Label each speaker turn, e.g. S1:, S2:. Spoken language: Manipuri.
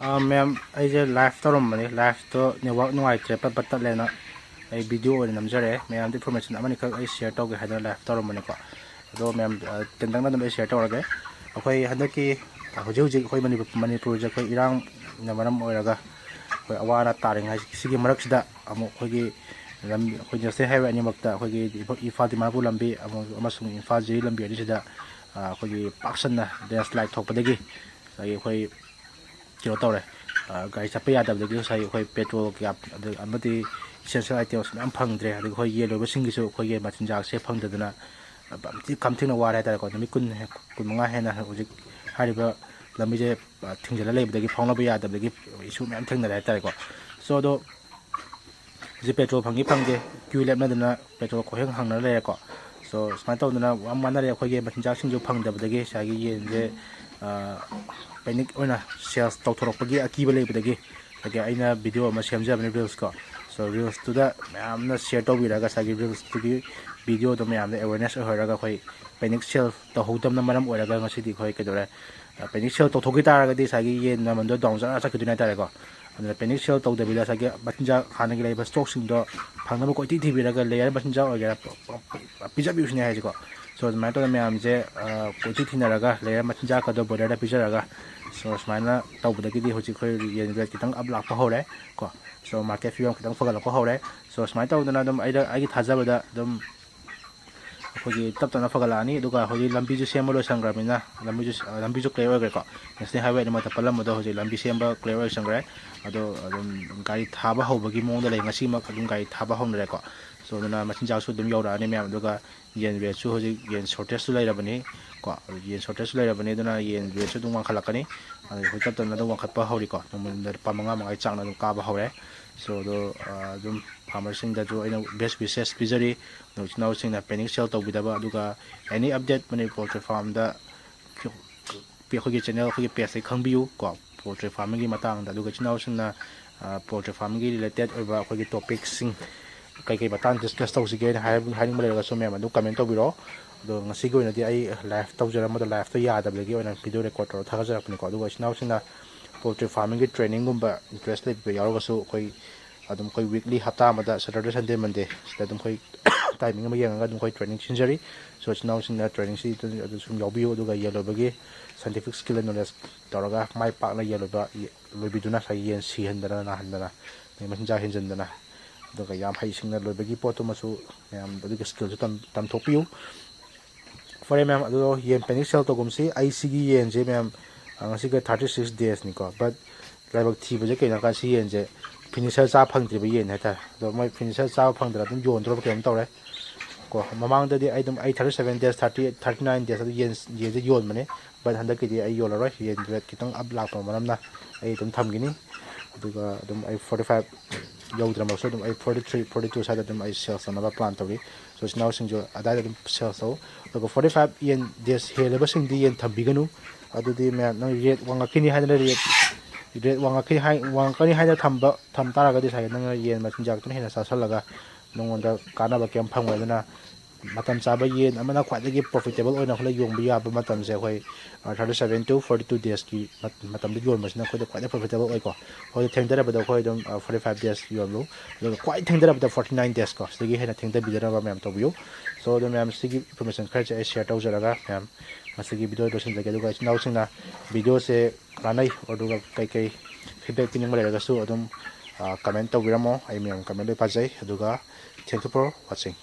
S1: मैम अजे लाइव तौरमने लाइव तो नेटवर्क नुंगाइत्रे पट पट तटलेना आई वीडियो ओइन नमजरे मैम इन्फॉर्मेशन अमनि खक आई शेयर तौगे हाइदना लाइव तौरमने को अदो मैम तेंदंगना दम शेयर तौरगे अखोई हंदकी हुजि हुजि अखोई मणिपुर जे अखोई इरांग नमरम ओइरगा अखोई अवाना तारिंग हाइ सिगी मरक्सिदा अमु अखोई lam khoi jase hai ani makta khoi ifa dimapur lambi amasung ifa jiri lambi ani sida khoi paksan na landslide thokpadagi sai khoi kilo tawre gari chapa yadabdagi sai khoi petrol kya amati essential items nam phangdre adi khoi ye loba singi su khoi ye machinjak se phangdadana bamti kamthina wara ta ko nami kun manga hena hojik hariba lambi je thingjala leibdagi phangna yadabdagi issue mem thengna ra ta ko so do जी पेट्रोल फंगी फंगे क्यू लेपना पेट्रोल को हेंग हंगना ले को सो स्मार्ट तौदना माना रे अखोगे मचिनजाक सिंजु फंगदबदगे सागी येनजे पैनिक ओना सेल्स तौथोरपगी अकीबा लेबदगे लगे आइना वीडियो अमा सेमजाबने रील्स को सो रील्स तुदा मैमना शेयर तौबिरागा सागी रील्स तुगी वीडियो तो मैमना अवेयरनेस होरागा खोई पैनिक सेल तौहोदमना मरम ओरागा ngasi खोई केदोरे पैनिक सेल तौथोगी तारागदी सागी येन नमंदो डाउन चकिदुना तारेको पैनिक सेल तौदबिदा सागे मचिनजा खानगी लेबा स्टॉक सिंगदो फंगनबो कोइति थिबिरागा लेयर मचिनजा ओगेरा पिजा बिउसने हाइजको सो स्मार्ट तो मैम जे कोइति थिनरागा लेयर मचिनजा कदो बोर्डर पिजरागा सो स्माइना तौबदगी होजि खोइ येन रेट कितंग अब लाख होरे को सो मार्केट फियम कितंग फगलक होरे सो स्माइट तौदना दम आइगी थाजाबदा दम अखोगी तब तना फगलानी दुगा होजि लंबी जु सेम लो संग्रामिना लंबी जु क्लियर ओगरे को नेशनल हाईवे नमा तपलम मदो होजि लंबी सेम क्लियर ओग संग्रे अदो गाड़ी थाबा होबगी मोंग ले ngasi mak adum गाड़ी थाबा होनरे को सो दना मचिन जासु दम यौरानी मैम दुगा येन वेसु होजि येन शॉर्टेज सु लैरबनी को येन शॉर्टेज सु लैरबनी दना येन वेसु दुम वाखलकनी होय तब तना दम वाखतपा हौरी को नमन पामंगा मंगाई चांगना दम काबा हौरे सो दो दम फार्मर सिंग दा जो आइना बेस्ट विशेष पिजरी नौ सिंग ना पैनिक सेल तौबिदबा दुगा any update Manipur poultry farm दा चैनल अखोगी पेज से खंगबियु को पोल्ट्री फार्मिंग की मतंग दा दुगा चिनाव सिंगना पोल्ट्री फार्मिंग की रिलेटेड ओइबा अखोगी टॉपिक सिंग कई मतंग डिस्कस तौसिगे हाइनिंग मलेगा सो मैम कमेंट तौबिरो दो ngasi go ina di ai live tawjara mada live to yadablegi oina video record ro thagajara ko duga चिनाव सिंगना पोल्ट्री फार्मिंग की ट्रेनिंग गुंबा इंटरेस्ट ले यारगसु कोई अदम कोई वीकली हफ्ता मदा सैटरडे संडे मंडे सिदा कोई टाइमिंग में यंगा कोई ट्रेनिंग सिंजरी सो चिनाव सिंगना ट्रेनिंग सी सुम यावबियो दुगा येलोबगी साइंटिफिक स्किल एंड नॉलेज तौरगा माइ पाकना येलोबा लोबिदुना साइ येन सी हंदना ना हंदना मचिनजा हिंजंदना दुगा याम हाइ सिंगना लोबगी पोतो मसु मैम दुगा स्किल तम थोपियो फॉर मैम अदो येन पेनिक सेल तो गुमसी आईसीगी येन जे ma'am ngasi ga 36 days ni ko but laibak thi buje ke na ka si yen je finisher cha phangdri ba yen hata do mai finisher cha phangdra dum yon dro kem tawre ko mamang da di ai dum ai 37 days 38 39 days adu yen je je yon mane but handa ke di ai yola ro yen ret kitang ab lak pa manam na ai dum tham gini aduga dum ai 45 yodra ma so dum ai 43 42 sa dum ai sales na ba plan tawi so now sing jo ada dum sales so do 45 yen days hele ba sing di yen tham biganu अदुदी मैं न रेट वांगाकिनी हाइदना रेट वांगाकिनी हाइदना थम तारागदी साइ न येन मचिनजाक तुन हेना सासलगा नंगोंदा कानाबा केम फंगवेदना मतम चाबा येन अमना ख्वादगी प्रॉफिटेबल ओइना खले योंबि याबा मतम से होय 37 to 42 days की मतम दि योन मसिना खोय ख्वादे प्रॉफिटेबल ओइको होय थेंगदरा बदा खोय दम 45 days योनलो ख्वाइ थेंगदरा बदा 49 days को सिगी हेना थेंगदा बिदरा मैम तोबियो सो द मैम सिगी इंफॉर्मेशन खरचे शेयर तौजरागा ma'am masigi video dosin lagi duga chinaw singna video se kanai oduga kai feedback pining male ga su adum comment tawiramo ai mem comment le pajai aduga thank you for watching.